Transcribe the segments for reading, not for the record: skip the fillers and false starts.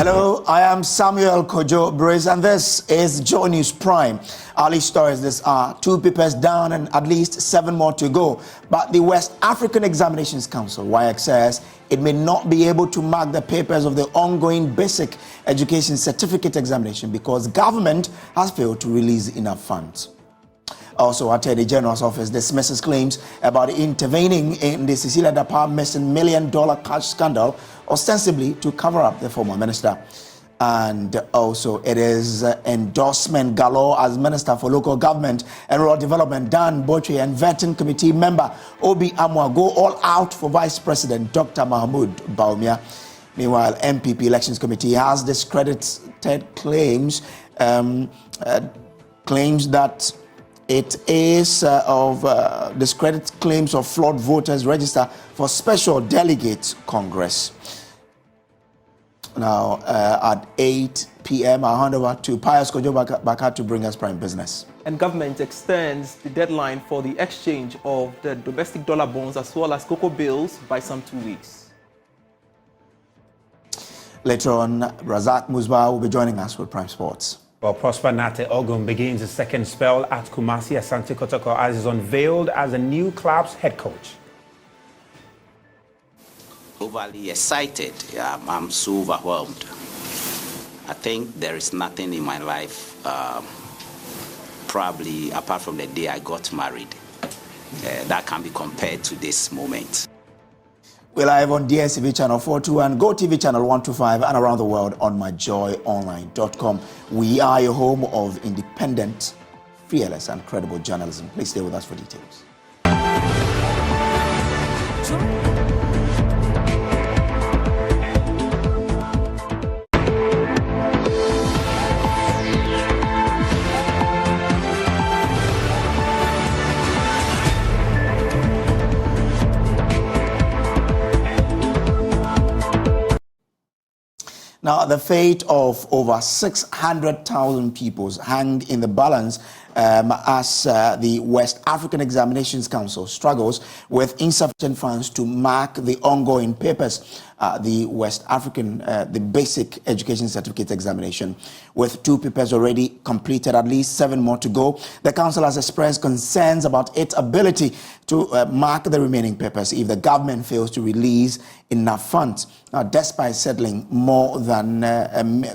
Hello, I am Samuel Kojo Brace, and this is JoyNews Prime. Our lead stories this hour: 2 papers down and at least 7 more to go. But the West African Examinations Council, WAEC, says it may not be able to mark the papers of the ongoing basic education certificate examination because government has failed to release enough funds. Also, Attorney General's office dismisses claims about intervening in the Cecilia Dapa missing $1 million cash scandal, ostensibly to cover up the former minister. And also, it is endorsement galore as Minister for Local Government and Rural Development Dan Botwe and Vetting Committee member Obi Amwa go all out for Vice President Dr. Mahmoud Bawumia. Meanwhile, MPP Elections Committee has discredited claims that it is discredit claims of flawed voters register for Special Delegates Congress. Now, at 8 p.m., I'll hand over to Pius Kojo Baka to bring us Prime Business. And government extends the deadline for the exchange of the domestic dollar bonds as well as cocoa bills by some 2 weeks. Later on, Razak Musba will be joining us with Prime Sports. Well, Prosper Nate Ogun begins his second spell at Kumasi Asante Kotoko as is unveiled as the new club's head coach. Overly excited. I'm so overwhelmed. I think there is nothing in my life, probably apart from the day I got married, that can be compared to this moment. We're live on DSTV channel 42 and GoTV channel 125 and around the world on myjoyonline.com. We are your home of independent, fearless and credible journalism. Please stay with us for details. Now, the fate of over 600,000 pupils hang in the balance as the West African Examinations Council struggles with insufficient funds to mark the ongoing papers, the West African, the Basic Education Certificate Examination. With 2 papers already completed, at least 7 more to go, the council has expressed concerns about its ability to mark the remaining papers if the government fails to release enough funds. Now, despite settling more than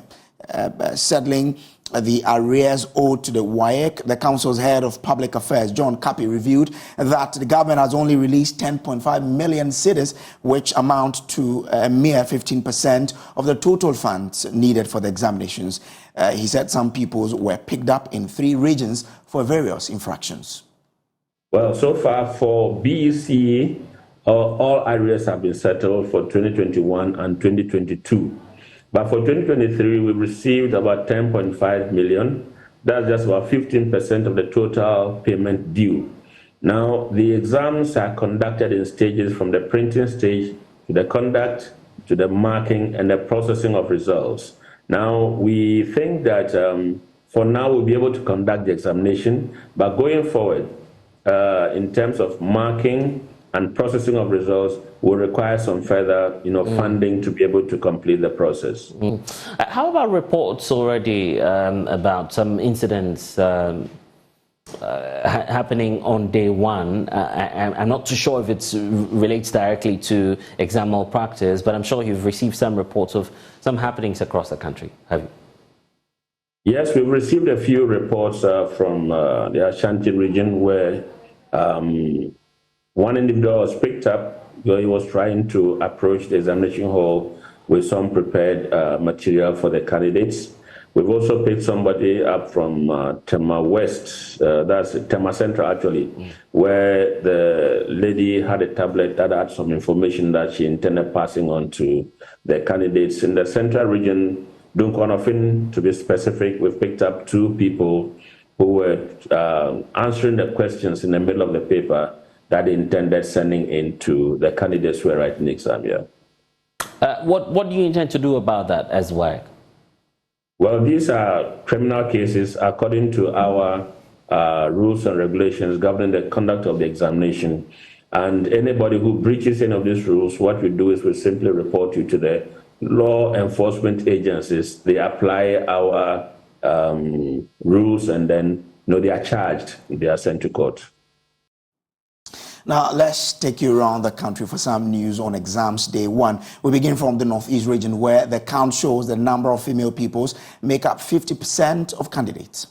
settling the arrears owed to the WAEC, the council's head of public affairs, John Kapi, revealed that the government has only released 10.5 million cedis, which amount to a mere 15% of the total funds needed for the examinations. He said some pupils were picked up in 3 regions for various infractions. Well, so far for BEC, all arrears have been settled for 2021 and 2022. But for 2023, we received about 10.5 million. That's just about 15% of the total payment due. Now, the exams are conducted in stages from the printing stage to the conduct, to the marking, and the processing of results. Now, we think that for now, we'll be able to conduct the examination, but going forward, in terms of marking and processing of results will require some further, funding to be able to complete the process. How about reports already about some incidents happening on day 1? I'm not too sure if it relates directly to exam malpractice, but I'm sure you've received some reports of some happenings across the country, have you? Yes, we've received a few reports from the Ashanti region where one individual was picked up where he was trying to approach the examination hall with some prepared material for the candidates. We've also picked somebody up from Tema West, that's Tema Central actually, where the lady had a tablet that had some information that she intended passing on to the candidates. In the Central region, Dunkonofin, to be specific, we've picked up 2 people who were answering the questions in the middle of the paper that they intended sending in to the candidates who were writing the exam. What do you intend to do about that as WAEC? Well, these are criminal cases according to our rules and regulations governing the conduct of the examination. And anybody who breaches any of these rules, what we do is we simply report you to the law enforcement agencies, they apply our rules, and then they are charged. They are sent to court. Now, let's take you around the country for some news on exams day one. We begin from the Northeast region, where the count shows the number of female pupils make up 50% of candidates.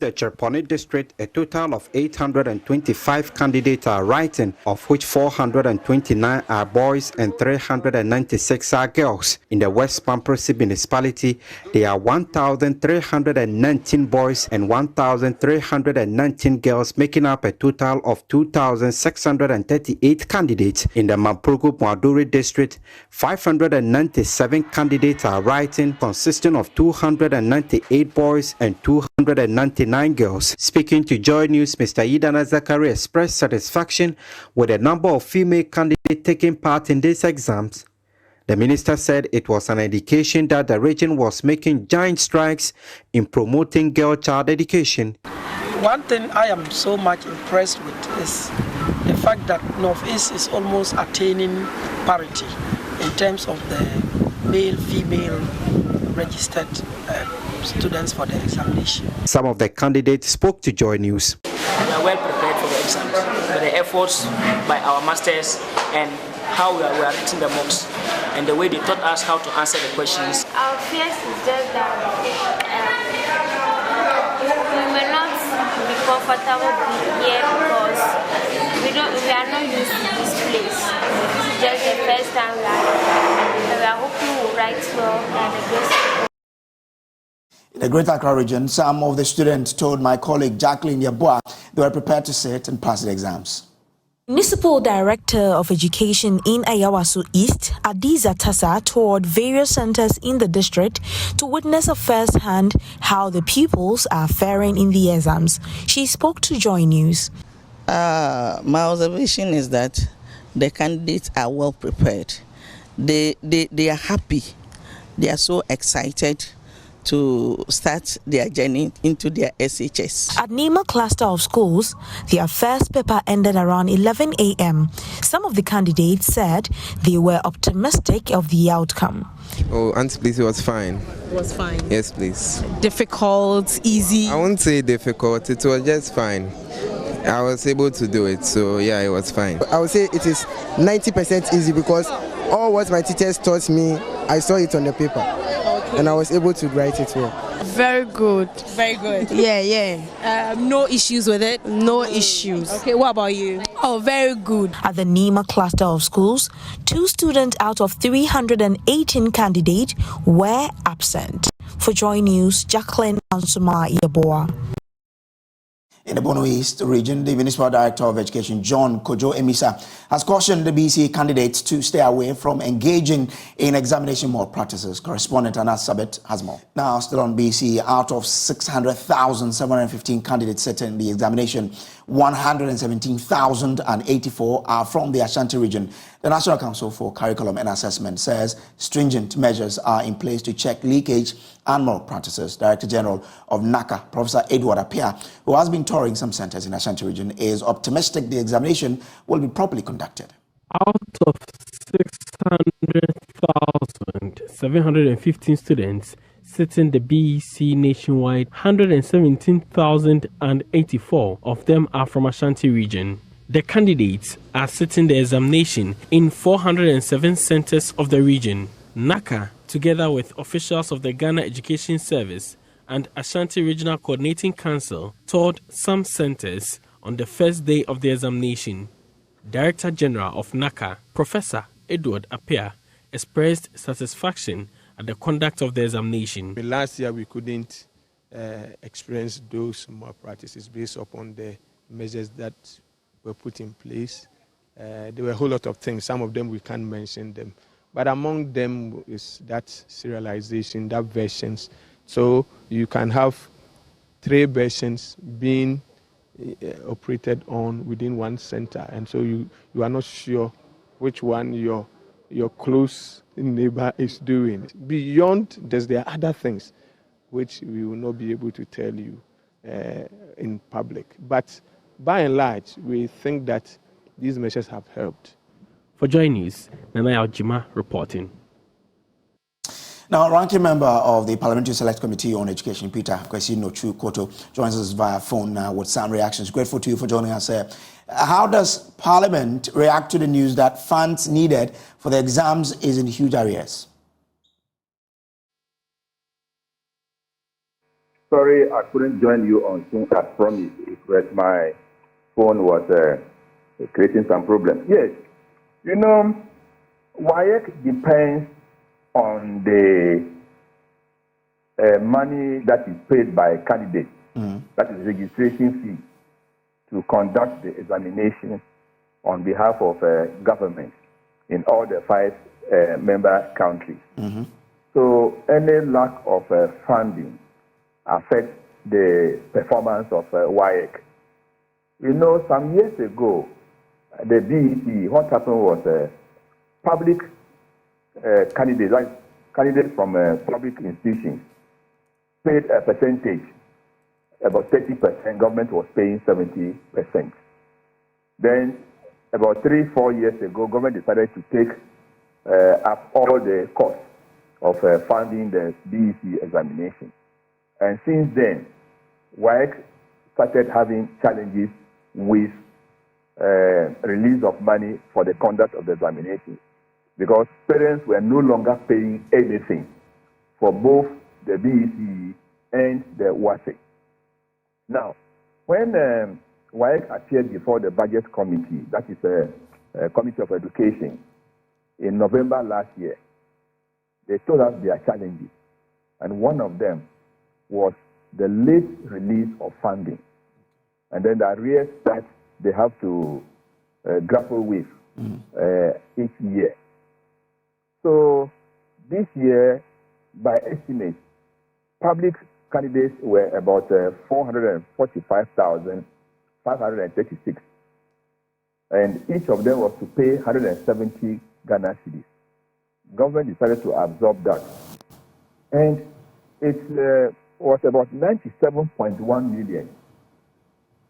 The Cherponi district, a total of 825 candidates are writing, of which 429 are boys and 396 are girls. In the West Pamprasi municipality, there are 1,319 boys and 1,319 girls, making up a total of 2,638 candidates. In the Mamprugu Mwaduri district, 597 candidates are writing, consisting of 298 boys and 299 girls. Speaking to Joy News, Mr. Idana Zakari expressed satisfaction with the number of female candidates taking part in these exams. The minister said it was an indication that the region was making giant strides in promoting girl child education. One thing I am so much impressed with is the fact that Northeast is almost attaining parity in terms of the male-female registered students for the examination. Some of the candidates spoke to Joy News. We are well prepared for the exams, for the efforts by our masters and how we are writing the mocks and the way they taught us how to answer the questions. Our fears is just that we may not be comfortable here because we are not used to this place. This is just the first time we are here. We are hoping we'll write well and the grace. In the Greater Accra region, some of the students told my colleague Jacqueline Yabua they were prepared to sit and pass the exams. Municipal Director of Education in Ayawaso East, Adiza Tassa, toured various centers in the district to witness firsthand how the pupils are faring in the exams. She spoke to Joy News. My observation is that the candidates are well prepared. They are happy. They are so excited to start their journey into their SHS. At Nima cluster of schools, their first paper ended around 11 a.m. Some of the candidates said they were optimistic of the outcome. Oh, Auntie, please, it was fine. It was fine? Yes, please. Difficult, easy? I won't say difficult, it was just fine. I was able to do it, so yeah, it was fine. I would say it is 90% easy because all what my teachers taught me, I saw it on the paper. Okay. And I was able to write it well. Very good. Very good. Yeah. No issues with it? No issues. Okay, what about you? Oh, very good. At the Nima cluster of schools, 2 students out of 318 candidates were absent. For Joy News, Jacqueline Ansuma Yeboah. In the Bono East region, the Municipal Director of Education, John Kojo Emisa, has cautioned the BC candidates to stay away from engaging in examination malpractices. Correspondent Anas Sabit has more. Now, still on BC, out of 600,715 candidates sitting the examination, 117,084 are from the Ashanti region. The National Council for Curriculum and Assessment says stringent measures are in place to check leakage and malpractices. Director General of NACA, Professor Edward Appiah, who has been touring some centers in Ashanti region, is optimistic the examination will be properly conducted. Out of 600,715 students sitting the BEC nationwide, 117,084 of them are from Ashanti region. The candidates are sitting the examination in 407 centers of the region. NACA, together with officials of the Ghana Education Service and Ashanti Regional Coordinating Council, toured some centers on the first day of the examination. Director General of NACA, Professor Edward Appiah, expressed satisfaction at the conduct of the examination. Last year we couldn't experience those malpractices based upon the measures that were put in place. There were a whole lot of things. Some of them we can't mention them. But among them is that serialization, that versions. So you can have 3 versions being operated on within one center. And so you are not sure which one your close neighbor is doing. Beyond this, there are other things which we will not be able to tell you in public. But by and large, we think that these measures have helped. For Joy News, Nana Aljima reporting. Now, ranking member of the Parliamentary Select Committee on Education, Peter Kwesi Nochu Koto, joins us via phone now with some reactions. Grateful to you for joining us here. How does Parliament react to the news that funds needed for the exams is in huge arrears? Sorry, I couldn't join you on Zoom as promised because my phone was creating some problems. Yes, you know, WAEC depends on the money that is paid by candidates, that is registration fee, to conduct the examination on behalf of government in all the 5 member countries. So any lack of funding affects the performance of WAEC. You know, some years ago, the BEC, what happened was public candidates, like candidates from public institutions, paid a percentage, about 30%, government was paying 70%. Then, about 3-4 years ago, government decided to take up all the costs of funding the BEC examination. And since then, WAEC started having challenges with release of money for the conduct of the examination, because parents were no longer paying anything for both the BEC and the WASEC. Now, when WAEC appeared before the Budget Committee, that is a Committee of Education, in November last year, they told us their challenges, and one of them was the late release of funding, and then the arrears that they have to grapple with each year. So this year, by estimate, public candidates were about 445,536, and each of them was to pay 170 Ghana cedis. Government decided to absorb that, and it was about 97.1 million,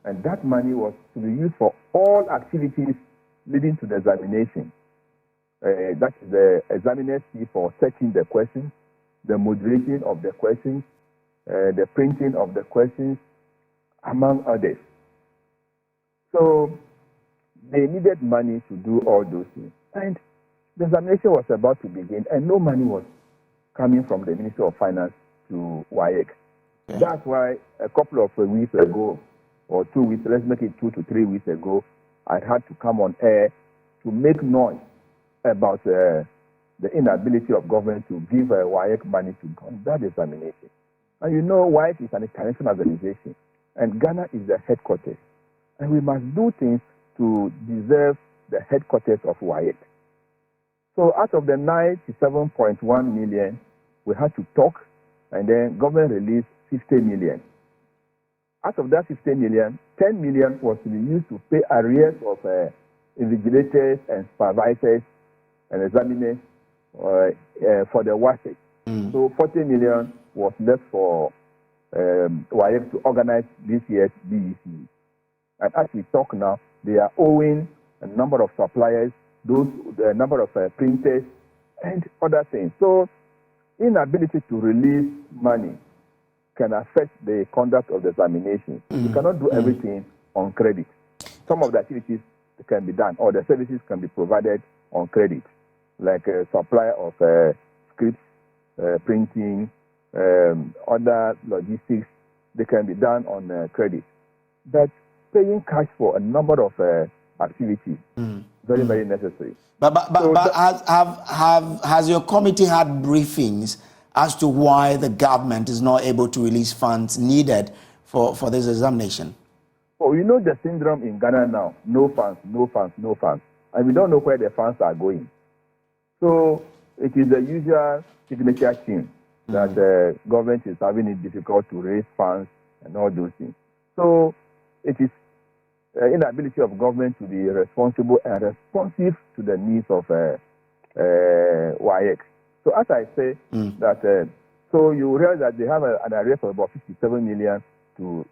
and that money was to be used for all activities leading to the examination. That is the examiner's fee for searching the questions, the moderating of the questions, the printing of the questions, among others. So they needed money to do all those things. And the examination was about to begin, and no money was coming from the Ministry of Finance to WAEC. Okay. That's why a couple of weeks ago, or 2 weeks, let's make it 2 to 3 weeks ago, I had to come on air to make noise about the inability of government to give WAEC money to conduct the examination. And you know, WAEC is an international organization, and Ghana is the headquarters. And we must do things to deserve the headquarters of WAEC. So out of the 97.1 million, we had to talk, and then government released 50 million. Out of that 50 million, 10 million was to be used to pay arrears of invigilators and supervisors and examiners for the WASEC. So 40 million was left for WAEC to organize this year's BEC. And as we talk now, they are owing a number of suppliers, a number of printers, and other things. So inability to release money can affect the conduct of the examination. You cannot do everything on credit. Some of the activities can be done, or the services can be provided on credit, like supply of scripts, printing, other logistics. They can be done on credit. But paying cash for a number of activities, very, very necessary. But has your committee had briefings as to why the government is not able to release funds needed for this examination? Oh, you know the syndrome in Ghana now: no funds, no funds, no funds, and we don't know where the funds are going. So it is the usual signature thing that the government is having it difficult to raise funds and all those things. So it is inability of government to be responsible and responsive to the needs of WAEC. So as I say, that so you realize that they have an arrears of about 57 million to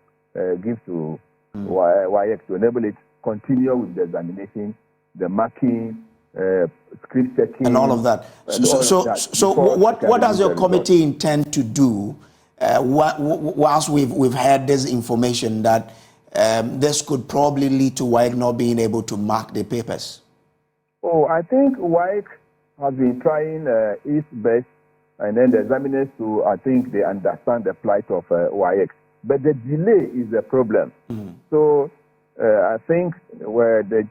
give to WAEC to enable it continue with the examination, the marking, script checking, and all of that. So what does your committee intend to do whilst we've had this information that this could probably lead to WAEC not being able to mark the papers? Oh, I think WAEC has been trying its best, and then the examiners too, I think they understand the plight of WAEC. But the delay is the problem. So I think where the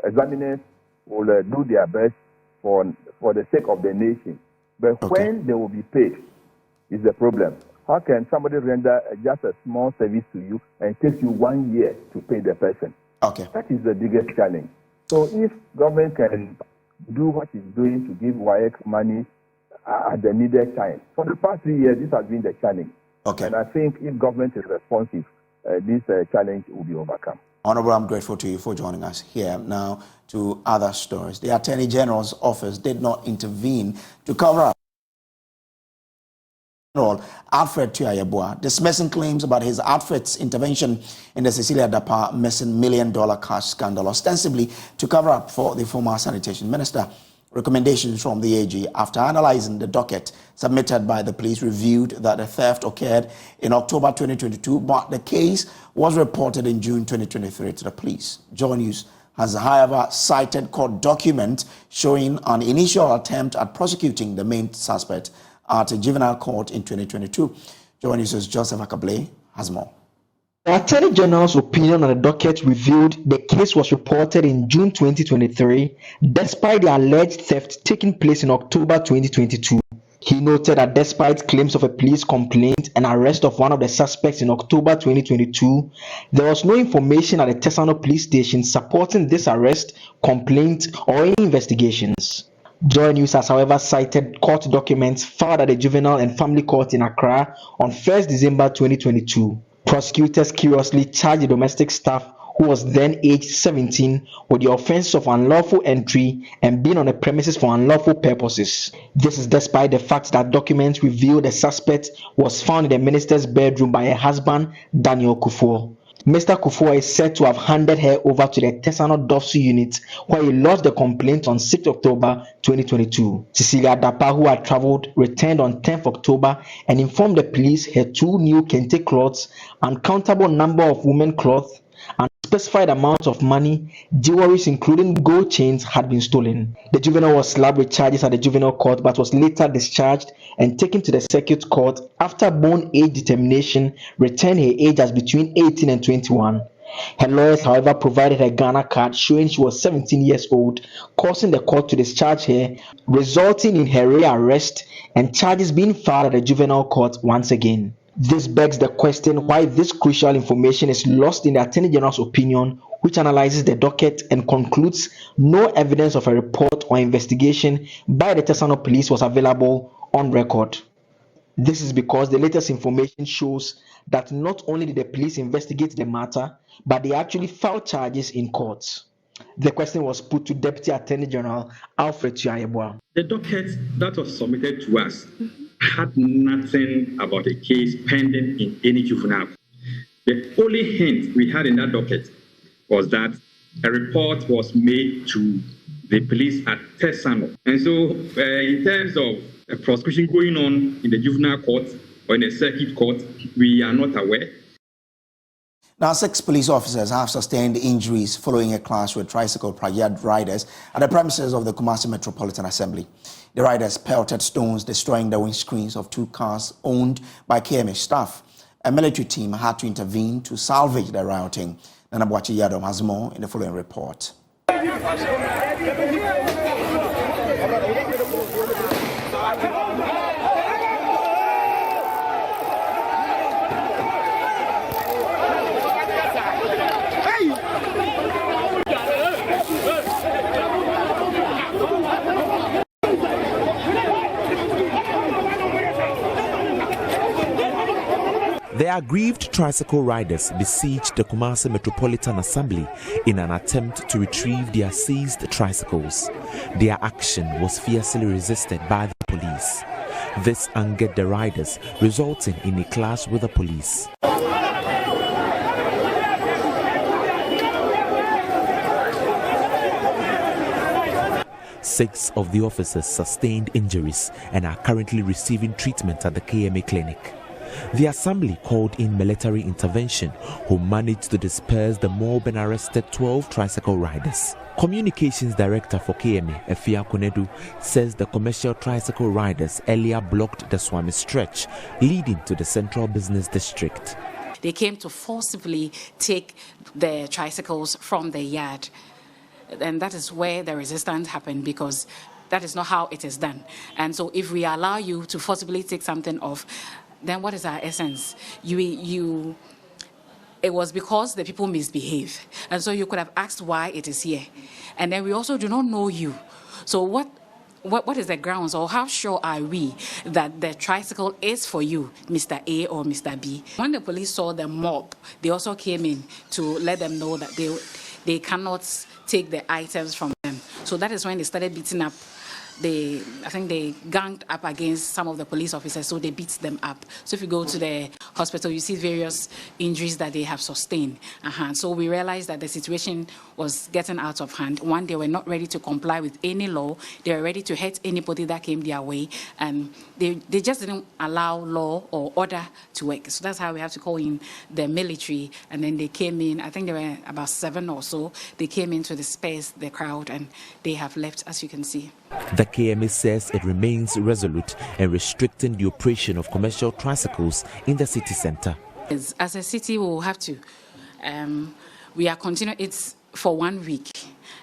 examiners will do their best for the sake of the nation. But when they will be paid is the problem. How can somebody render just a small service to you and it takes you 1 year to pay the person? That is the biggest challenge. So if government can do what it's doing to give WAEC money at the needed time. For the past 3 years, this has been the challenge. And I think if government is responsive, this challenge will be overcome. Honorable, I'm grateful to you for joining us here. Now to other stories. The Attorney General's office did not intervene to cover up Alfred Tuayabua, dismissing claims about his outfit's intervention in the Cecilia Dapa missing $1 million cash scandal, ostensibly to cover up for the former sanitation minister. Recommendations from the AG after analyzing the docket submitted by the police reviewed that the theft occurred in October 2022, but the case was reported in June 2023 to the police. JoyNews has, however, cited court documents showing an initial attempt at prosecuting the main suspect at a juvenile court in 2022. JoyNews' Joseph Akable has more. The Attorney General's opinion on the docket revealed the case was reported in June 2023, despite the alleged theft taking place in October 2022. He noted that despite claims of a police complaint and arrest of one of the suspects in October 2022, there was no information at the Tesano police station supporting this arrest, complaint, or any investigations. JoyNews has, however, cited court documents filed at the Juvenile and Family Court in Accra on 1st December 2022. Prosecutors curiously charged the domestic staff, who was then aged 17, with the offense of unlawful entry and being on the premises for unlawful purposes. This is despite the fact that documents reveal the suspect was found in the minister's bedroom by her husband, Daniel Kufuor. Mr. Kufuor is said to have handed her over to the Tesano Dofsu unit, where he lodged the complaint on 6 October 2022. Cecilia Dapa, who had traveled, returned on 10th October and informed the police her 2 new kente cloths, uncountable number of women cloths, and specified amount of money, jewelries including gold chains, had been stolen. The juvenile was slapped with charges at the juvenile court but was later discharged and taken to the circuit court after bone age determination returned her age as between 18 and 21. Her lawyers, however, provided a Ghana card showing she was 17 years old, causing the court to discharge her, resulting in her rearrest and charges being filed at the juvenile court once again. This begs the question why this crucial information is lost in the Attorney General's opinion, which analyzes the docket and concludes no evidence of a report or investigation by the Tesano police was available on record. This is because the latest information shows that not only did the police investigate the matter, but they actually filed charges in courts. The question was put to Deputy Attorney General Alfred Tuayabua. The docket that was submitted to us had nothing about a case pending in any juvenile. The only hint we had in that docket was that a report was made to the police at Tesano. And so in terms of a prosecution going on in the juvenile court or in the circuit court, we are not aware. Now, 6 police officers have sustained injuries following a clash with tricycle riders at the premises of the Kumasi Metropolitan Assembly. The riders pelted stones, destroying the windscreens of 2 cars owned by KMH staff. A military team had to intervene to salvage the rioting. Nanabuachi Yadom has more in the following report. The aggrieved tricycle riders besieged the Kumasi Metropolitan Assembly in an attempt to retrieve their seized tricycles. Their action was fiercely resisted by the police. This angered the riders, resulting in a clash with the police. 6 of the officers sustained injuries and are currently receiving treatment at the KMA clinic. The assembly called in military intervention, who managed to disperse the mob and arrested 12 tricycle riders. Communications Director for KMA, Efia Konedu, says the commercial tricycle riders earlier blocked the Swami stretch leading to the Central Business District. They came to forcibly take the tricycles from the yard. And that is where the resistance happened, because that is not how it is done. And so if we allow you to forcibly take something off, then what is our essence? It was because the people misbehave. And so you could have asked why it is here. And then we also do not know you. So what is the grounds, or how sure are we that the tricycle is for you, Mr. A or Mr. B? When the police saw the mob, they also came in to let them know that they cannot take the items from them. So that is when they started beating up. I think they ganged up against some of the police officers, so they beat them up. So if you go to the hospital, you see various injuries that they have sustained. So we realized that the situation was getting out of hand. One, they were not ready to comply with any law. They were ready to hurt anybody that came their way. And they just didn't allow law or order to work. So that's how we have to call in the military. And then they came in, I think there were about 7 or so. They came in to disperse the crowd, and they have left, as you can see. The KMA says it remains resolute in restricting the operation of commercial tricycles in the city centre. As a city, we will have to. We are continuing. It's for 1 week,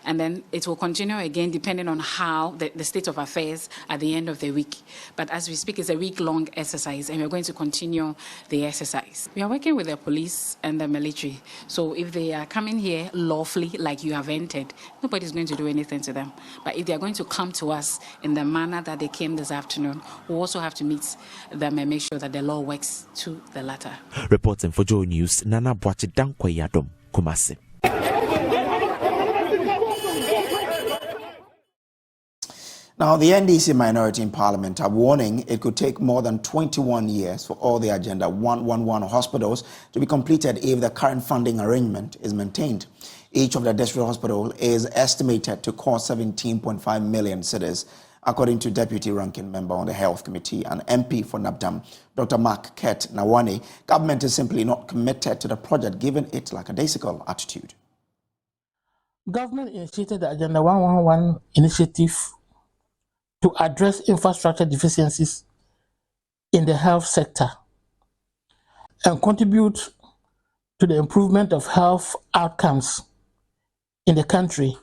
and then it will continue again depending on how the state of affairs at the end of the week. But as we speak, it's a week-long exercise, and we're going to continue the exercise. We are working with the police and the military. So if they are coming here lawfully, like you have entered, nobody's going to do anything to them. But if they are going to come to us in the manner that they came this afternoon, we also have to meet them and make sure that the law works to the latter. Reporting for JoyNews, Nana Boache Dankwa-Yadom, Kumasi. Now, the NDC minority in Parliament are warning it could take more than 21 years for all the Agenda 111 hospitals to be completed if the current funding arrangement is maintained. Each of the district hospitals is estimated to cost 17.5 million cedis, according to Deputy Ranking Member on the Health Committee and MP for Nabdam, Dr. Mark Ket Nawane. Government is simply not committed to the project, given its lackadaisical attitude. Government initiated the Agenda 111 initiative to address infrastructure deficiencies in the health sector and contribute to the improvement of health outcomes in the country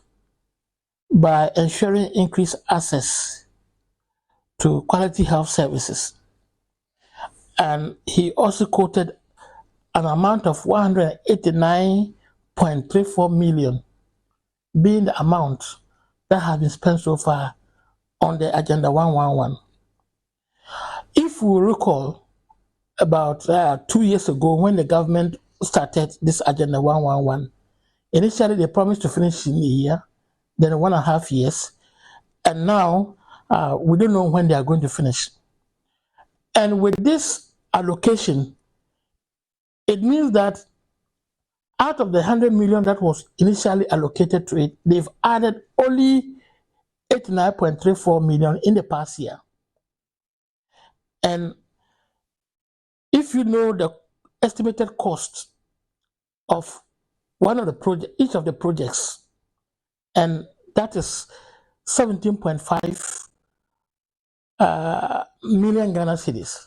by ensuring increased access to quality health services. And he also quoted an amount of 189.34 million being the amount that has been spent so far on the Agenda 111. If we recall, about 2 years ago when the government started this Agenda 111, initially they promised to finish in a year, then 1.5 years, and now we don't know when they are going to finish. And with this allocation, it means that out of the 100 million that was initially allocated to it, they've added only 89.34 million in the past year. And if you know the estimated cost of each of the projects, and that is 17.5 million Ghana cedis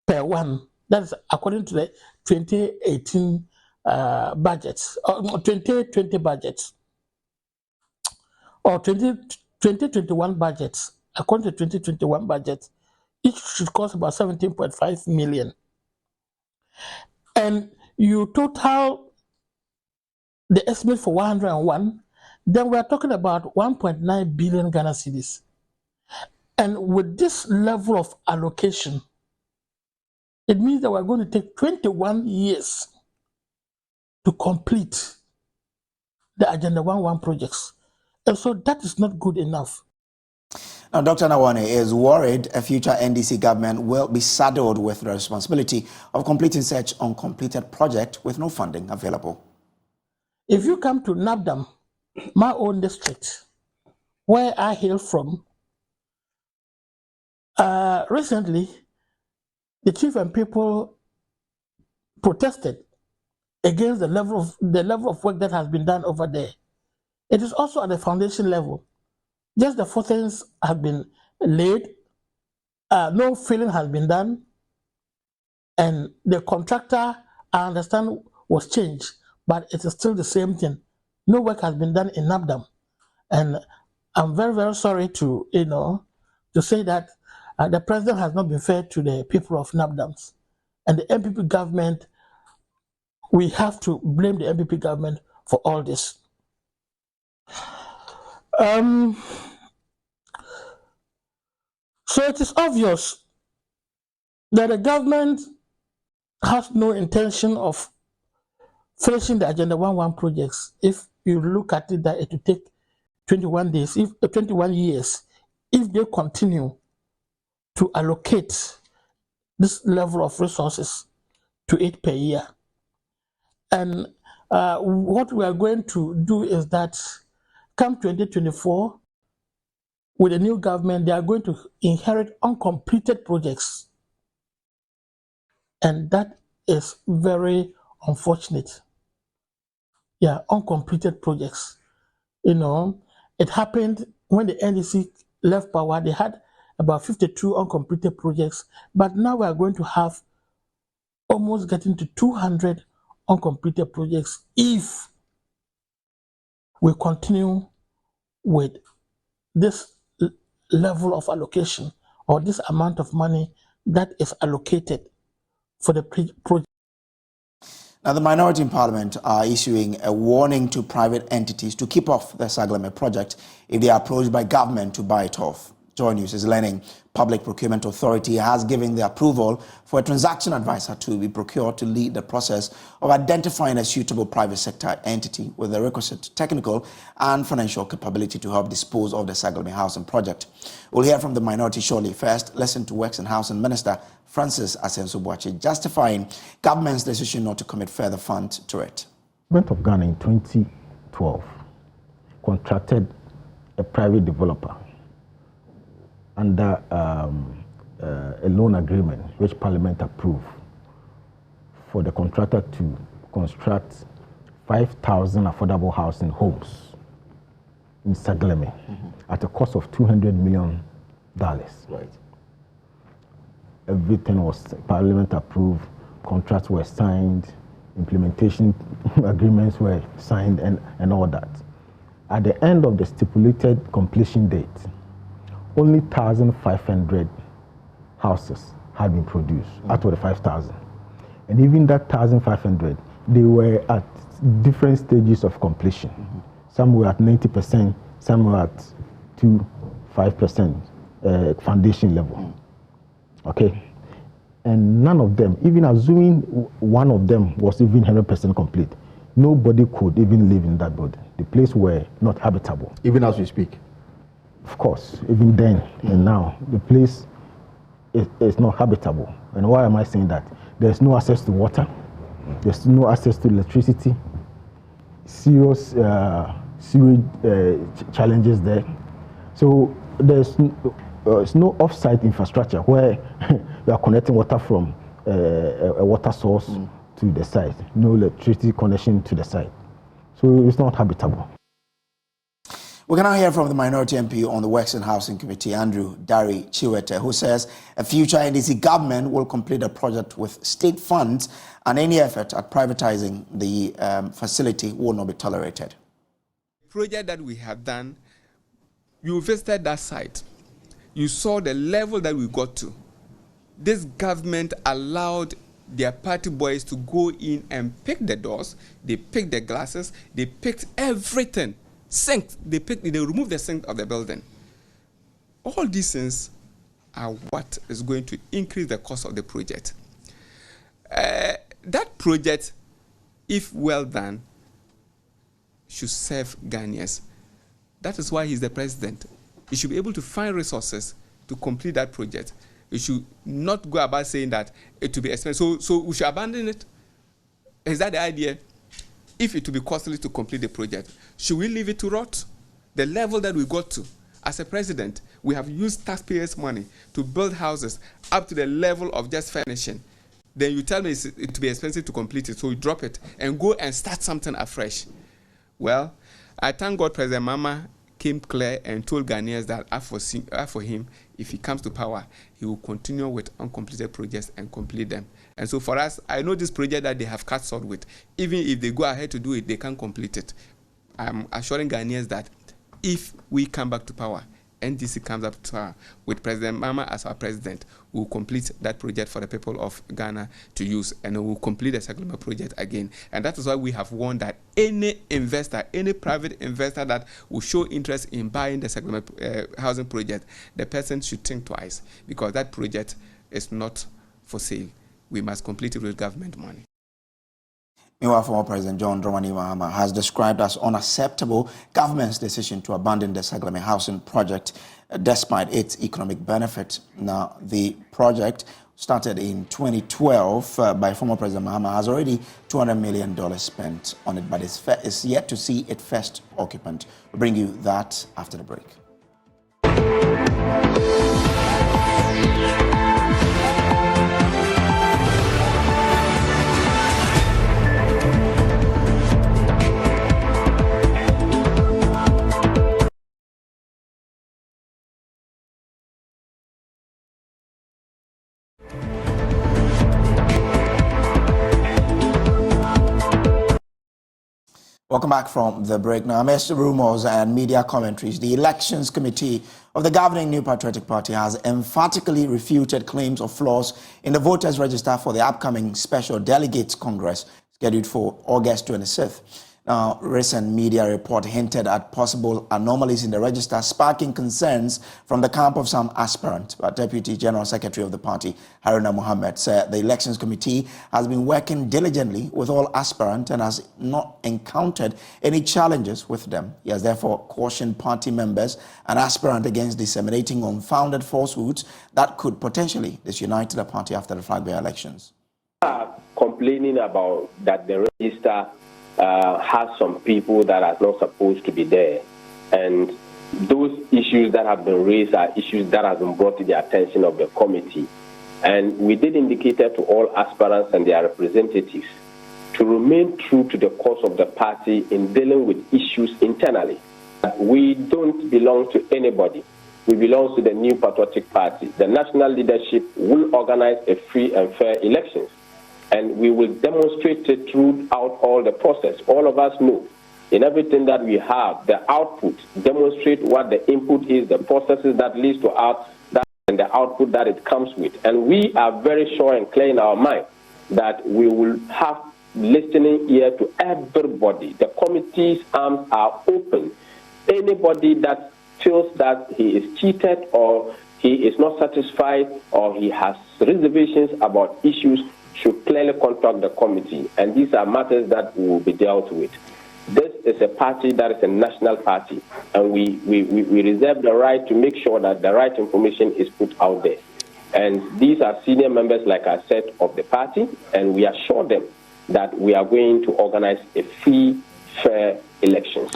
per one. That is according to the 2018 budgets, or 2020 budgets, or 2021 budgets. According to 2021 budget, each should cost about 17.5 million. And you total the estimate for 101, then we are talking about 1.9 billion Ghana cedis. And with this level of allocation, it means that we're going to take 21 years to complete the Agenda 111 projects. And so that is not good enough. Now, Dr. Nawane is worried a future NDC government will be saddled with the responsibility of completing such uncompleted project with no funding available. If you come to Nabdam, my own district, where I hail from, recently, the chief and people protested against the level of work that has been done over there. It is also at the foundation level. Just the footings have been laid, no filling has been done, and the contractor, I understand, was changed, but it is still the same thing. No work has been done in Nabdam, and I'm very, very sorry to say that the president has not been fair to the people of Nabdams, and the MPP government. We have to blame the MPP government for all this. So it is obvious that the government has no intention of finishing the Agenda 1.1 projects. If you look at it, that it will take 21 years, if they continue to allocate this level of resources to it per year. And what we are going to do is that come 2024, with the new government, they are going to inherit uncompleted projects. And that is very unfortunate. Yeah, uncompleted projects. It happened when the NDC left power, they had about 52 uncompleted projects, but now we are going to have almost getting to 200 uncompleted projects if we continue with this level of allocation or this amount of money that is allocated for the project. Now, the minority in Parliament are issuing a warning to private entities to keep off the Saglame project if they are approached by government to buy it off. JoyNews is learning Public Procurement Authority has given the approval for a transaction advisor to be procured to lead the process of identifying a suitable private sector entity with the requisite technical and financial capability to help dispose of the Saglame housing project. We'll hear from the minority shortly. First, listen to Works and Housing Minister Francis Asenso-Boakye justifying government's decision not to commit further funds to it. The government of Ghana in 2012 contracted a private developer under a loan agreement which Parliament approved for the contractor to construct 5,000 affordable housing homes in Saglame at a cost of $200 million. Right. Everything was Parliament approved, contracts were signed, implementation agreements were signed and all that. At the end of the stipulated completion date, only 1,500 houses had been produced out of the 5,000. And even that 1,500, they were at different stages of completion. Some were at 90%, some were at 5% foundation level. Okay? And none of them, even assuming one of them was even 100% complete, nobody could even live in that building. The place were not habitable. Even as we speak? Of course, even then and now, the place is not habitable. And why am I saying that? There's no access to water, there's no access to electricity, serious sewage challenges there. So there's no off-site infrastructure where you are connecting water from a water source to the site, no electricity connection to the site. So it's not habitable. We can now hear from the minority MP on the Works and Housing Committee, Andrew Dari Chiwete, who says a future NDC government will complete the project with state funds and any effort at privatizing the facility will not be tolerated. The project that we have done, you visited that site. You saw the level that we got to. This government allowed their party boys to go in and pick the doors, they picked the glasses, they picked everything. Sink, they removed the sink of the building. All these things are what is going to increase the cost of the project. That project, if well done, should serve Ghanaians. That is why he's the president. He should be able to find resources to complete that project. He should not go about saying that it will be expensive. So we should abandon it. Is that the idea? If it will be costly to complete the project, should we leave it to rot? The level that we got to, as a president, we have used taxpayers' money to build houses up to the level of just furnishing. Then you tell me it to be expensive to complete it, so you drop it and go and start something afresh. Well, I thank God President Mama came clear and told Ghanaians that as for him, if he comes to power, he will continue with uncompleted projects and complete them. And so for us, I know this project that they have cut short with, even if they go ahead to do it, they can't complete it. I'm assuring Ghanaians that if we come back to power, NDC comes up to power with President Mama as our president, we will complete that project for the people of Ghana to use, and we will complete the settlement project again. And that is why we have warned that any investor, any private investor that will show interest in buying the settlement housing project, the person should think twice, because that project is not for sale. We must complete it with government money. Meanwhile, former President John Dramani Mahama has described as unacceptable government's decision to abandon the Settlement housing project despite its economic benefit. Now, the project started in 2012 by former President Mahama has already $200 million spent on it, but it's yet to see its first occupant. We'll bring you that after the break. Welcome back from the break. Now, amidst rumors and media commentaries, the Elections Committee of the governing New Patriotic Party has emphatically refuted claims of flaws in the voters' register for the upcoming Special Delegates Congress scheduled for August 26th. Now, recent media report hinted at possible anomalies in the register, sparking concerns from the camp of some aspirants. But Deputy General Secretary of the party, Haruna Mohammed, said the Elections Committee has been working diligently with all aspirants and has not encountered any challenges with them. He has therefore cautioned party members and aspirants against disseminating unfounded falsehoods that could potentially disunite the party after the flag-bearer elections. Complaining about that the register has some people that are not supposed to be there, and those issues that have been raised are issues that have been brought to the attention of the committee, and we did indicate to all aspirants and their representatives to remain true to the course of the party in dealing with issues internally. We don't belong to anybody. We belong to the New Patriotic Party. The national leadership will organize a free and fair elections, and we will demonstrate it throughout all the process. All of us know in everything that we have, the output demonstrate what the input is, the processes that leads to that, and the output that it comes with. And we are very sure and clear in our mind that we will have listening ear to everybody. The committee's arms are open. Anybody that feels that he is cheated or he is not satisfied or he has reservations about issues should clearly contact the committee, and these are matters that will be dealt with. This is a party that is a national party, and we reserve the right to make sure that the right information is put out there. And these are senior members, like I said, of the party, and we assure them that we are going to organize a free, fair elections.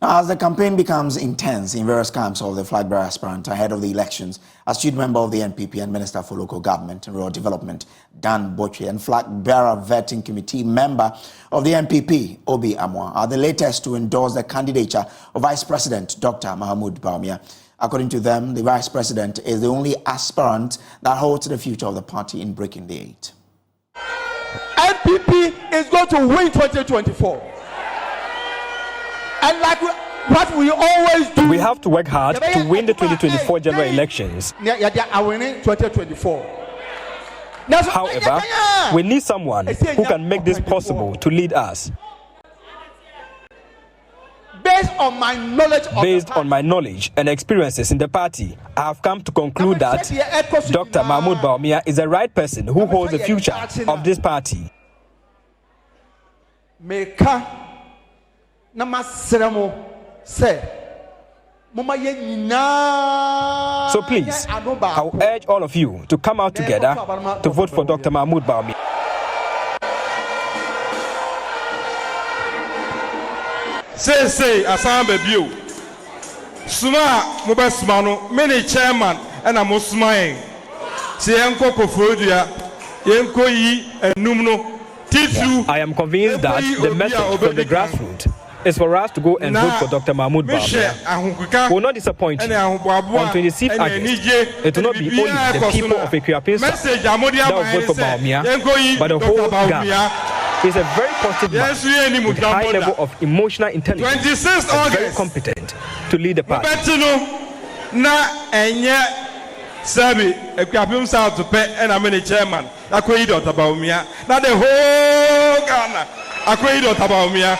Now, as the campaign becomes intense in various camps of the flag-bearer aspirant ahead of the elections, astute member of the NPP and Minister for Local Government and Rural Development, Dan Botwe, and flag-bearer vetting committee member of the NPP, Obi Amwa, are the latest to endorse the candidature of Vice President Dr. Mahmoud Bawumia. According to them, the Vice President is the only aspirant that holds the future of the party in breaking the eight. NPP is going to win 2024. And like what we always do, we have to work hard to win the 2024 general elections. However, we need someone who can make this possible to lead us. Based on my knowledge and experiences in the party, I have come to conclude that Dr. Mahmoud Bawumia is the right person who holds the future of this party. So please, I will urge all of you to come out together to vote for Dr. Mahmoud Bawumia. Say, Asambe Bio. Suma Mubasmano, many chairman, and I'm smiling. Sienko Kofodia, Yenko Yi, and Numno. I am convinced that the message from the grassroots is for us to go and vote for Dr. Mahmoud Bawumia. We will not disappoint you. On 26th August, it will not be only the people of Ekuapinsa that will vote for Bawumia, but the whole Ghana. He's a very positive man with a high level of emotional intelligence and very competent to lead the party. Sabi, Ekuapinsa to pay and I'm a chairman. Akweyi Dr. Bawumia. Not the whole Ghana. Akweyi Dr. Bawumia.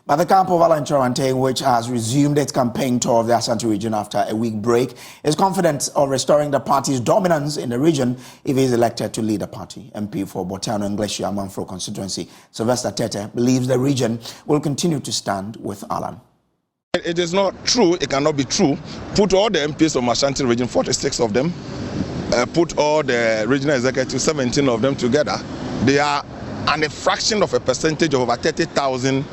But the camp of Alan Charante, which has resumed its campaign tour of the Ashanti region after a week break, is confident of restoring the party's dominance in the region if he is elected to lead the party. MP for Botiano and Glacier Amanfro constituency, Sylvester Tete, believes the region will continue to stand with Alan. It is not true, it cannot be true. Put all the MPs from Ashanti region, 46 of them, put all the regional executives, 17 of them together. They are a fraction of a percentage of over 30,000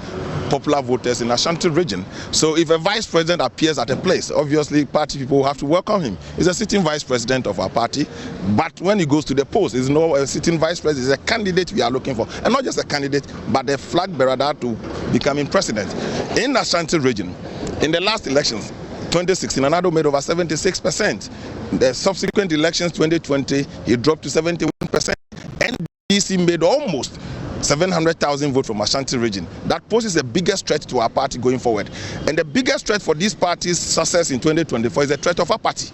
popular voters in Ashanti region. So if a vice president appears at a place, obviously party people will have to welcome him. He's a sitting vice president of our party, but when he goes to the post, he's not a sitting vice president, he's a candidate we are looking for. And not just a candidate, but a flag bearer to becoming president. In Ashanti region, in the last elections, 2016, Anado made over 76%. The subsequent elections, 2020, he dropped to 71%. NDC made almost 700,000 votes from Ashanti region. That poses the biggest threat to our party going forward. And the biggest threat for this party's success in 2024 is the threat of our party.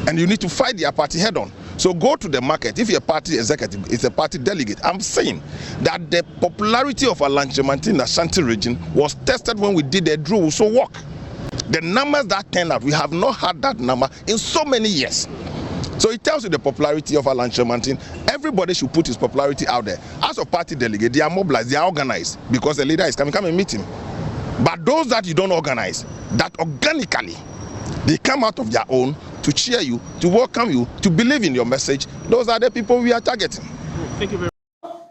And you need to fight your party head on. So go to the market. If your party executive is a party delegate, I'm saying that the popularity of Alan Charante in the Ashanti region was tested when we did a Drew So walk. The numbers that turned out, we have not had that number in so many years. So it tells you the popularity of Alan Charante. Everybody should put his popularity out there. As a party delegate, they are mobilized, they are organized because the leader is coming, come and meet him. But those that you don't organize, that organically, they come out of their own to cheer you, to welcome you, to believe in your message, those are the people we are targeting. Thank you very much.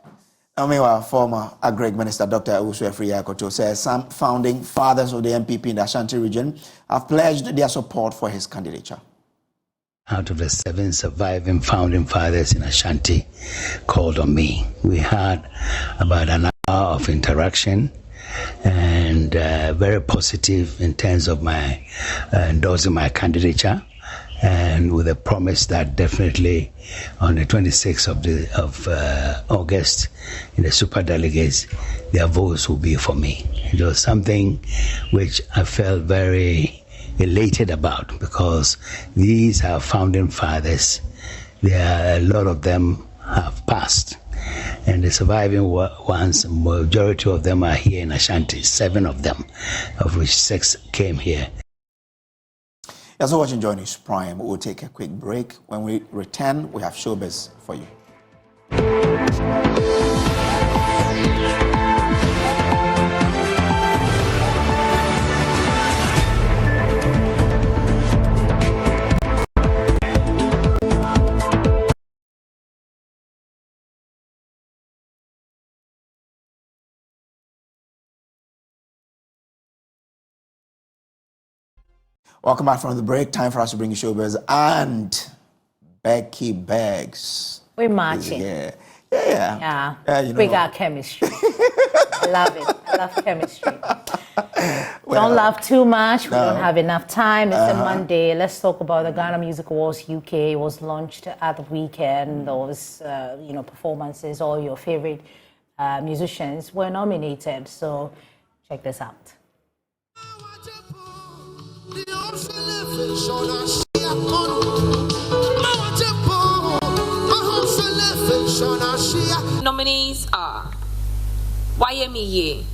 Meanwhile, former Agri Minister Dr. Uswefri Yakoto says some founding fathers of the MPP in the Ashanti region have pledged their support for his candidature. Out of the 7 surviving founding fathers in Ashanti called on me. We had about an hour of interaction and very positive in terms of my endorsing my candidature, and with a promise that definitely on the 26th of August in the super delegates, their votes will be for me. It was something which I felt very elated about because these are founding fathers. There are a lot of them have passed, and the surviving ones, majority of them are here in Ashanti, 7 of them, of which 6 came here. As you're watching JoyNews Prime, we'll take a quick break. When we return, we have showbiz for you. Welcome back from the break. Time for us to bring you showbiz and Becky Beggs. We're marching. Yeah. You know. We got chemistry. I love it. I love chemistry. Don't laugh too much. We don't have enough time. It's a Monday. Let's talk about the Ghana Music Awards UK. It was launched at the weekend. Those performances, all your favorite musicians were nominated. So check this out. Nominees are YMEA,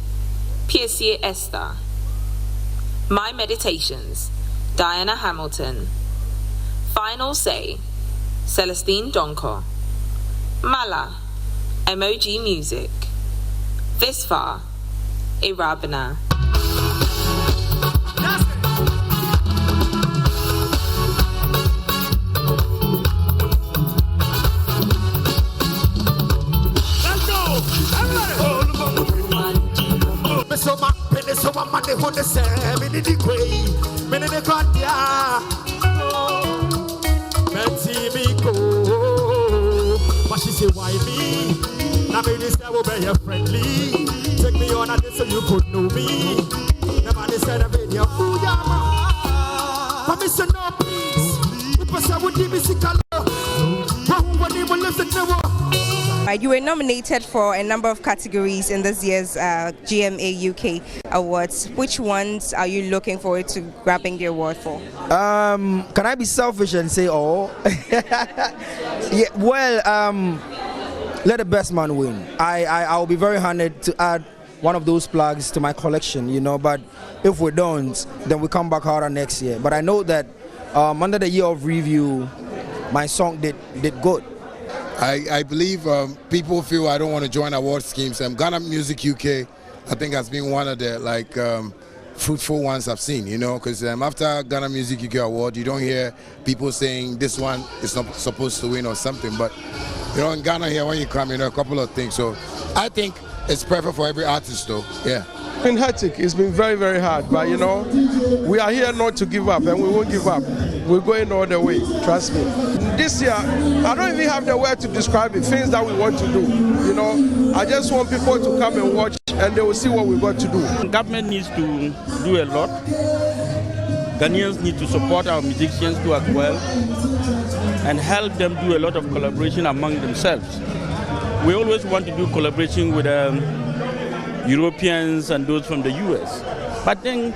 PSA Esther, My Meditations, Diana Hamilton, Final Say, Celestine Donko, Mala, Emoji Music, This Far, Irabana. But she say, why me? Now me this guy will be your friendly. Take me on a day so you could know me. Never they said a video. Ooh, yeah, man. But me say no, please. Because I would give me sick alone. You were nominated for a number of categories in this year's GMA UK Awards. Which ones are you looking forward to grabbing the award for? Can I be selfish and say all? Yeah, well, let the best man win. I'll be very honored to add one of those plugs to my collection, you know, but if we don't, then we come back harder next year. But I know that under the year of review, my song did good. I believe people feel I don't want to join award schemes. Ghana Music UK, I think, has been one of the fruitful ones I've seen, you know, because after Ghana Music UK Award, you don't hear people saying this one is not supposed to win or something. But, you know, in Ghana here, when you come, you know, a couple of things. So I think it's perfect for every artist, though, yeah. It's been hectic. It's been very, very hard. But, you know, we are here not to give up, and we won't give up. We're going all the way, trust me. This year, I don't even have the word to describe it, things that we want to do. You know, I just want people to come and watch, and they will see what we got to do. The government needs to do a lot. Ghanaians need to support our musicians too as well, and help them do a lot of collaboration among themselves. We always want to do collaboration with Europeans and those from the US. But then,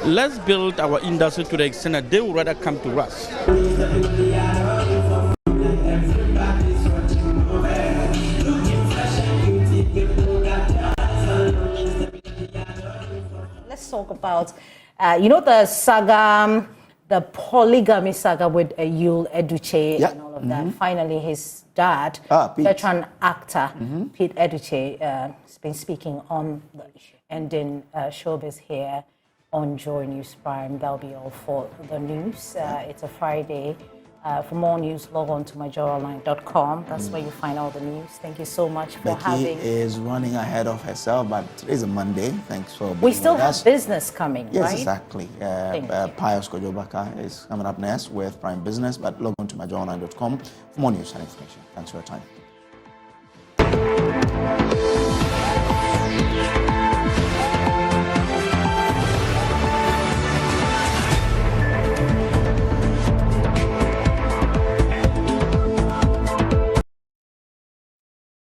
let's build our industry to the extent that they would rather come to us. Let's talk about, you know, the saga, the polygamy saga with Yul Edochie and all of that. Finally, his dad, veteran actor Pete Edochie, has been speaking on the ending showbiz here on JoyNews Prime. That'll be all for the news. It's a Friday. For more news, log on to myjoyonline.com. That's where you find all the news. Thank you so much for having. Becky is running ahead of herself, but today's a Monday. Thanks for being We still with have us. business coming, Yes, right? exactly. Pius Kojobaka is coming up next with Prime Business, but log on to myjoyonline.com for more news and information. Thanks for your time.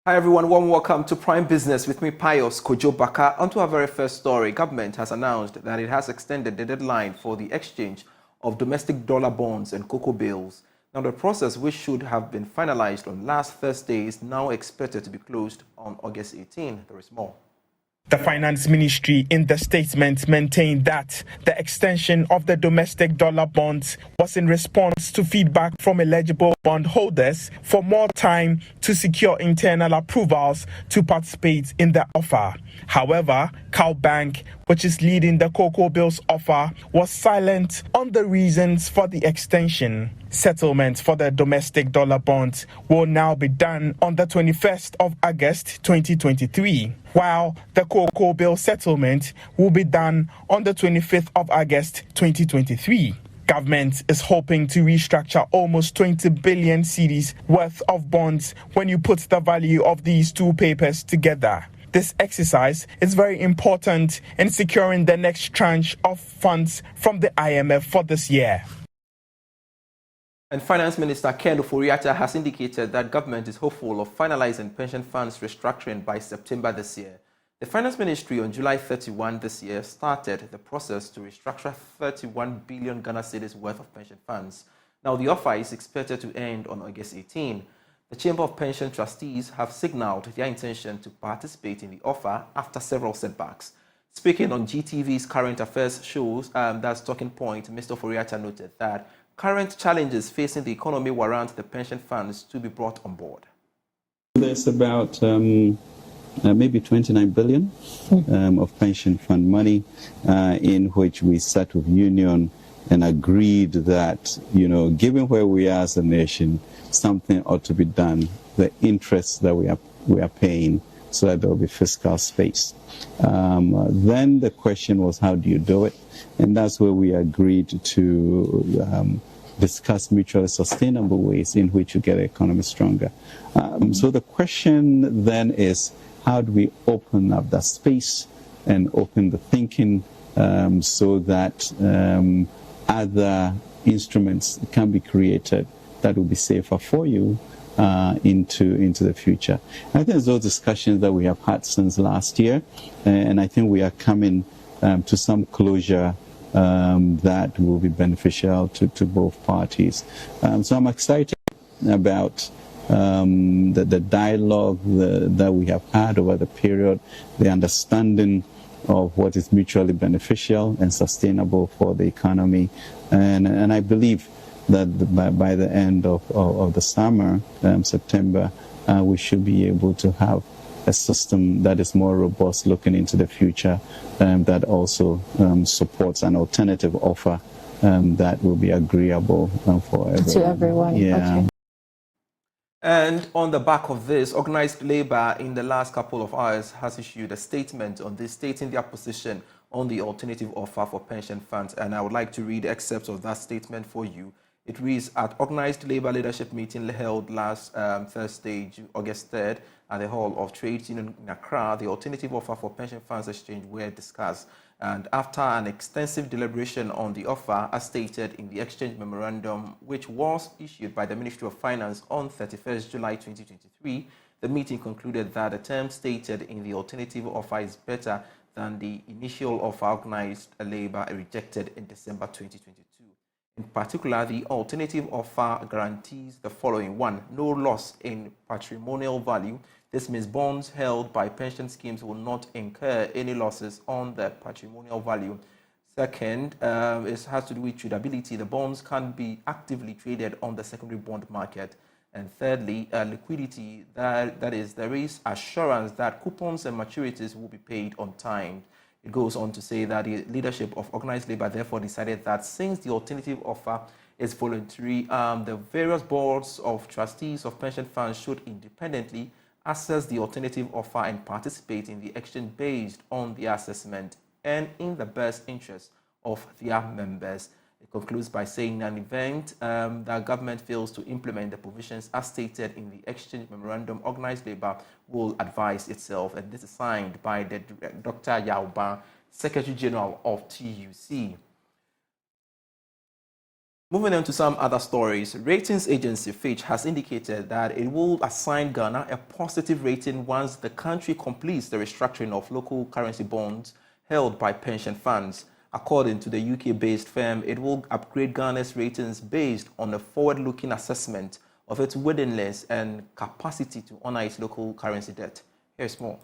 Hi everyone, warm welcome to Prime Business with me, Pius Kojobaka. On to our very first story. Government has announced that it has extended the deadline for the exchange of domestic dollar bonds and cocoa bills. Now the process, which should have been finalized on last Thursday, is now expected to be closed on August 18. There is more. The Finance Ministry in the statement maintained that the extension of the domestic dollar bonds was in response to feedback from eligible bondholders for more time to secure internal approvals to participate in the offer. However, Cowbank, which is leading the cocoa bills offer, was silent on the reasons for the extension. Settlement for the domestic dollar bonds will now be done on the 21st of August 2023, while the cocoa bill settlement will be done on the 25th of August 2023. Government is hoping to restructure almost 20 billion cedis worth of bonds when you put the value of these two papers together. This exercise is very important in securing the next tranche of funds from the IMF for this year. And Finance Minister Ken Ofori-Atta has indicated that government is hopeful of finalizing pension funds restructuring by September this year. The Finance Ministry on July 31 this year started the process to restructure 31 billion Ghana cedis worth of pension funds. Now the offer is expected to end on August 18. The Chamber of Pension Trustees have signaled their intention to participate in the offer after several setbacks. Speaking on GTV's Current Affairs shows, that's Talking Point, Mr. Ofori-Atta noted that current challenges facing the economy warrant the pension funds to be brought on board. There's about maybe 29 billion of pension fund money in which we sat with Union and agreed that, you know, given where we are as a nation, something ought to be done. The interest that we are paying so that there will be fiscal space. Then the question was, how do you do it? And that's where we agreed to discuss mutually sustainable ways in which you get the economy stronger. So the question then is, how do we open up that space and open the thinking so that other instruments can be created that will be safer for you into the future. I think those discussions that we have had since last year, and I think we are coming to some closure that will be beneficial to both parties. So I'm excited about the dialogue that we have had over the period, the understanding of what is mutually beneficial and sustainable for the economy. And I believe that by the end of the summer, September, we should be able to have a system that is more robust looking into the future, that also supports an alternative offer that will be agreeable for everyone. To everyone. Yeah. Okay. And on the back of this, organized labor in the last couple of hours has issued a statement on this, stating their position on the alternative offer for pension funds. And I would like to read excerpts of that statement for you. It reads, at organized labor leadership meeting held last Thursday, August 3rd, at the Hall of Trade Union in Accra, the alternative offer for pension funds exchange were discussed. And after an extensive deliberation on the offer, as stated in the exchange memorandum, which was issued by the Ministry of Finance on 31st July 2023, the meeting concluded that the term stated in the alternative offer is better than the initial offer organized labor rejected in December 2022. In particular, the alternative offer guarantees the following. 1, no loss in patrimonial value. This means bonds held by pension schemes will not incur any losses on their patrimonial value. Second, it has to do with tradability. The bonds can be actively traded on the secondary bond market. And thirdly, liquidity. That is, there is assurance that coupons and maturities will be paid on time. It goes on to say that the leadership of organized labor therefore decided that since the alternative offer is voluntary, the various boards of trustees of pension funds should independently assess the alternative offer and participate in the exchange based on their assessment and in the best interest of their members. It concludes by saying, in an event that government fails to implement the provisions as stated in the exchange memorandum, organized labor will advise itself. And this is signed by the Dr. Yauba, Secretary General of TUC. Moving on to some other stories, ratings agency Fitch has indicated that it will assign Ghana a positive rating once the country completes the restructuring of local currency bonds held by pension funds. According to the UK-based firm, it will upgrade Ghana's ratings based on a forward-looking assessment of its willingness and capacity to honor its local currency debt. Here's more.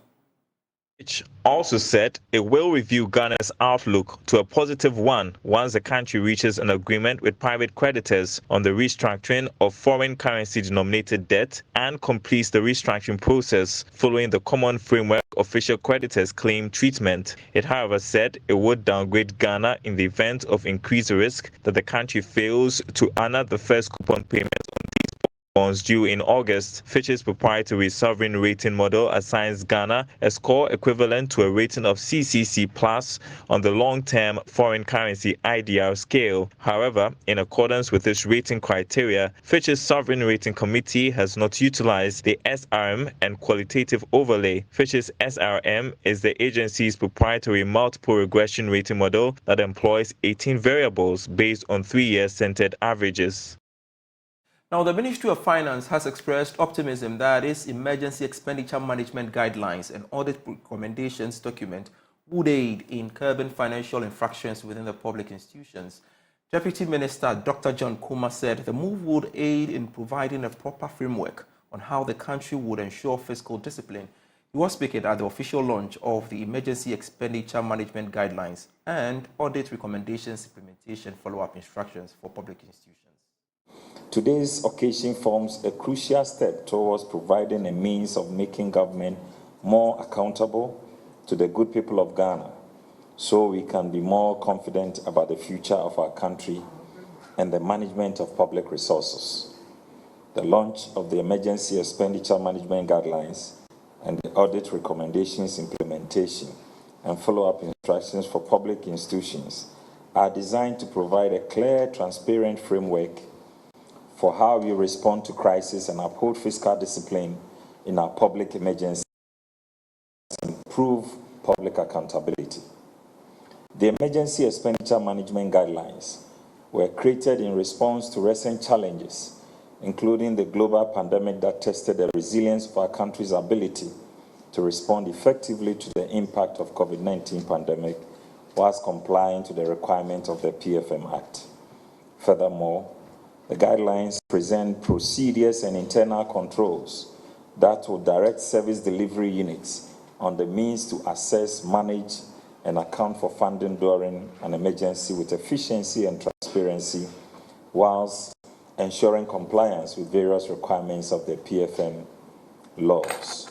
Which also said it will review Ghana's outlook to a positive one once the country reaches an agreement with private creditors on the restructuring of foreign currency denominated debt and completes the restructuring process following the common framework official creditors claim treatment. It, however, said it would downgrade Ghana in the event of increased risk that the country fails to honor the first coupon payment on these bonds due in August. Fitch's proprietary sovereign rating model assigns Ghana a score equivalent to a rating of CCC plus on the long-term foreign currency IDR scale. However, in accordance with this rating criteria, Fitch's sovereign rating committee has not utilized the SRM and qualitative overlay. Fitch's SRM is the agency's proprietary multiple regression rating model that employs 18 variables based on 3-year centered averages. Now, the Ministry of Finance has expressed optimism that its emergency expenditure management guidelines and audit recommendations document would aid in curbing financial infractions within the public institutions. Deputy Minister Dr. John Kuma said the move would aid in providing a proper framework on how the country would ensure fiscal discipline. He was speaking at the official launch of the Emergency Expenditure Management Guidelines and Audit Recommendations Implementation Follow-up Instructions for Public Institutions. Today's occasion forms a crucial step towards providing a means of making government more accountable to the good people of Ghana, so we can be more confident about the future of our country and the management of public resources. The launch of the Emergency Expenditure Management Guidelines and the audit recommendations implementation and follow-up instructions for public institutions are designed to provide a clear, transparent framework for how we respond to crisis and uphold fiscal discipline in our public emergencies and improve public accountability. The Emergency Expenditure Management Guidelines were created in response to recent challenges, including the global pandemic that tested the resilience of our country's ability to respond effectively to the impact of COVID-19 pandemic whilst complying to the requirements of the PFM Act. Furthermore, the guidelines present procedures and internal controls that will direct service delivery units on the means to assess, manage, and account for funding during an emergency with efficiency and transparency, whilst ensuring compliance with various requirements of the PFM laws.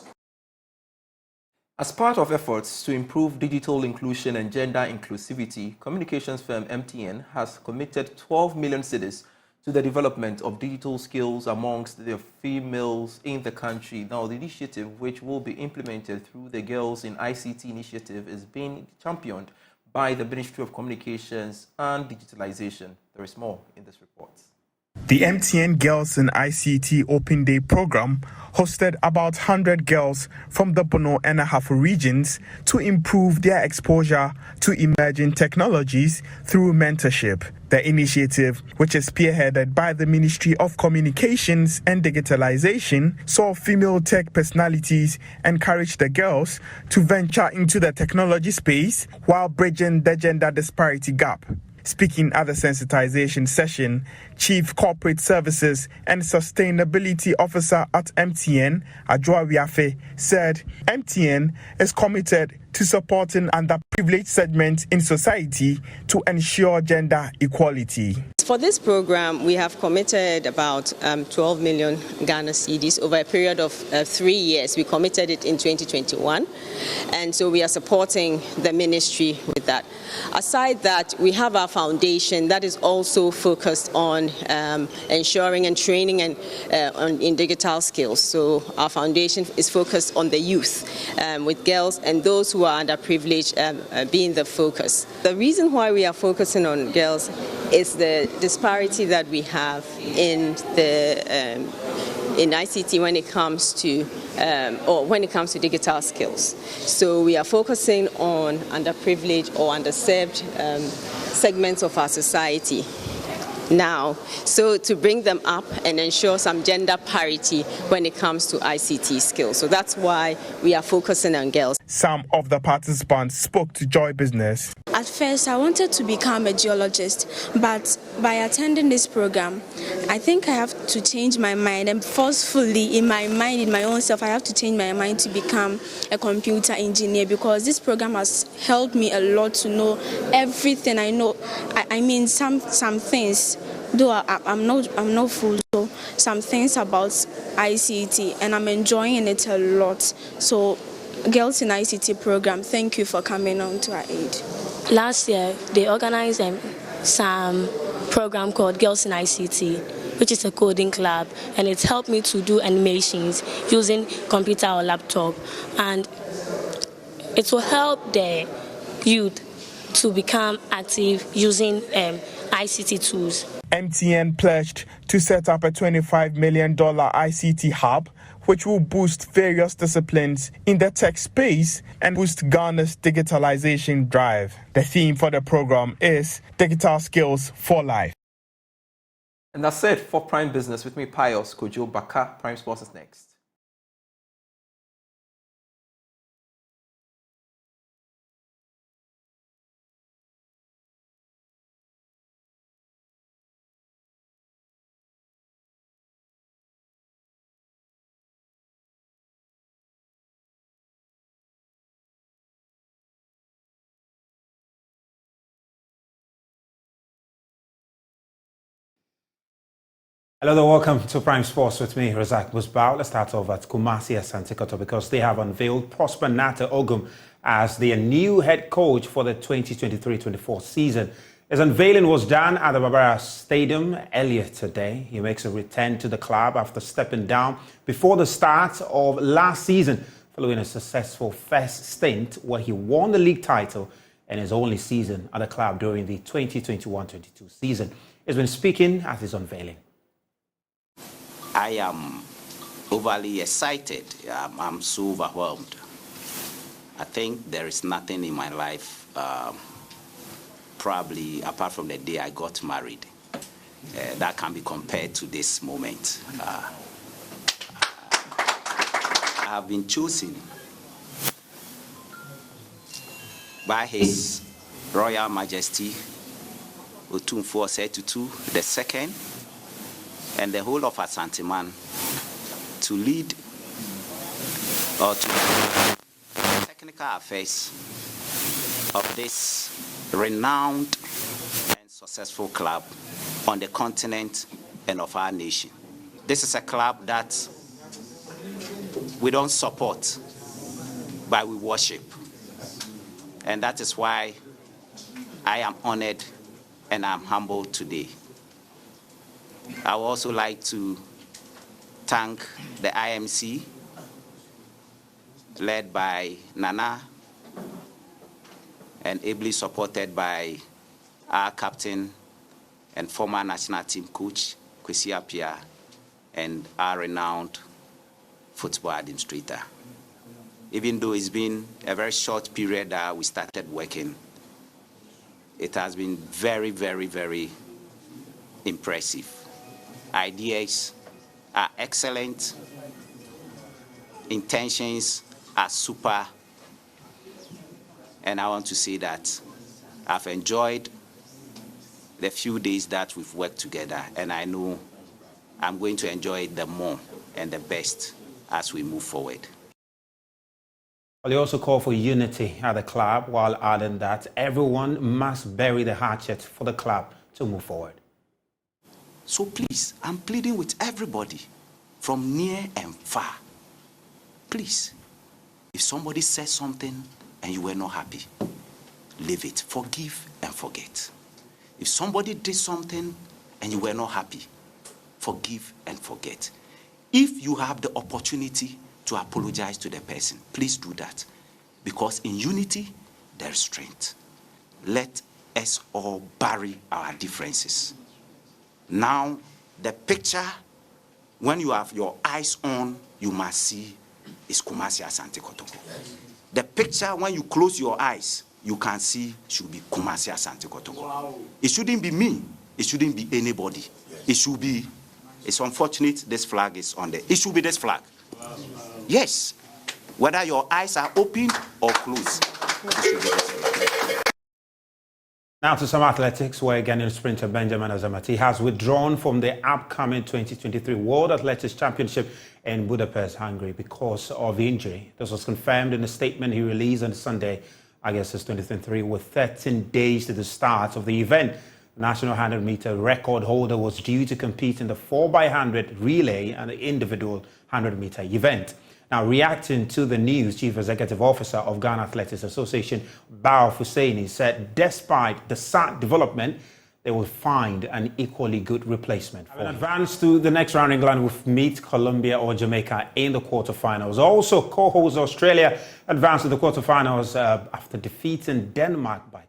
As part of efforts to improve digital inclusion and gender inclusivity, communications firm MTN has committed 12 million cedis to the development of digital skills amongst the females in the country. Now, the initiative, which will be implemented through the Girls in ICT initiative, is being championed by the Ministry of Communications and Digitalization. There is more in this report. The MTN Girls in ICT Open Day program hosted about 100 girls from the Bono and Ahafo regions to improve their exposure to emerging technologies through mentorship. The initiative, which is spearheaded by the Ministry of Communications and Digitalization, saw female tech personalities encourage the girls to venture into the technology space while bridging the gender disparity gap. Speaking at the sensitization session, Chief Corporate Services and Sustainability Officer at MTN, Adjoa Wiafe, said MTN is committed to supporting underprivileged segments in society to ensure gender equality. For this program, we have committed about 12 million Ghana cedis over a period of 3 years. We committed it in 2021, and so we are supporting the ministry with that. Aside that, we have our foundation that is also focused on ensuring and training and in digital skills. So our foundation is focused on the youth, with girls and those who are underprivileged being the focus. The reason why we are focusing on girls is the disparity that we have in the in ICT when it comes to digital skills. So we are focusing on underprivileged or underserved segments of our society now, so to bring them up and ensure some gender parity when it comes to ICT skills. So that's why we are focusing on girls. Some of the participants spoke to Joy Business. At first, I wanted to become a geologist, but by attending this program, I think I have to change my mind, and forcefully in my mind, in my own self, I have to change my mind to become a computer engineer, because this program has helped me a lot to know everything I know. I mean, some things, though I'm not full, so some things about ICT, and I'm enjoying it a lot. So, Girls in ICT program, thank you for coming on to our aid. Last year, they organized some program called Girls in ICT, which is a coding club, and it's helped me to do animations using computer or laptop, and it will help the youth to become active using ICT tools. MTN pledged to set up a $25 million ICT hub, which will boost various disciplines in the tech space and boost Ghana's digitalization drive. The theme for the program is Digital Skills for Life. And that's it for Prime Business. With me, Pius Kojo Baka. Prime Sports is next. Hello there, welcome to Prime Sports with me, Razak Musbao. Let's start off at Kumasi Asante Kotto because they have unveiled Prosper Nata Ogum as their new head coach for the 2023-24 season. His unveiling was done at the Barbara Stadium earlier today. He makes a return to the club after stepping down before the start of last season following a successful first stint where he won the league title in his only season at the club during the 2021-22 season. He's been speaking at his unveiling. I am overly excited. I'm so overwhelmed. I think there is nothing in my life, probably apart from the day I got married, that can be compared to this moment. I have been chosen by His Royal Majesty Otumfuo Setutu II and the whole of Asanteman to lead or to technical affairs of this renowned and successful club on the continent and of our nation. This is a club that we don't support, but we worship. And that is why I am honored and I'm humbled today. I would also like to thank the IMC, led by Nana and ably supported by our captain and former national team coach, Kwesi Appiah, and our renowned football administrator. Even though it's been a very short period that we started working, it has been very, very, very impressive. Ideas are excellent, intentions are super, and I want to say that I've enjoyed the few days that we've worked together, and I know I'm going to enjoy it the more and the best as we move forward. Well, he also called for unity at the club while adding that everyone must bury the hatchet for the club to move forward. So please, I'm pleading with everybody from near and far. Please, if somebody says something and you were not happy, leave it. Forgive and forget. If somebody did something and you were not happy, forgive and forget. If you have the opportunity to apologize to the person, please do that. Because in unity, there is strength. Let us all bury our differences. Now, the picture, when you have your eyes on, you must see is Kumasi Asante Kotoko. The picture, when you close your eyes, you can see should be Kumasi Asante Kotoko. Wow. It shouldn't be me. It shouldn't be anybody. Yes. It should be, it's unfortunate this flag is on there. It should be this flag. Wow. Yes. Whether your eyes are open or closed. Now to some athletics, where Ghanaian sprinter Benjamin Azamati has withdrawn from the upcoming 2023 World Athletics Championship in Budapest, Hungary, because of injury. This was confirmed in a statement he released on Sunday, August 2023, with 13 days to the start of the event. The national 100-meter record holder was due to compete in the 4x100 relay and the individual 100-meter event. Now, reacting to the news, Chief Executive Officer of Ghana Athletics Association, Bao Husseini, said despite the sad development, they will find an equally good replacement for him. Advance to the next round, England will meet Colombia or Jamaica in the quarterfinals. Also, co-host Australia advanced to the quarterfinals after defeating Denmark by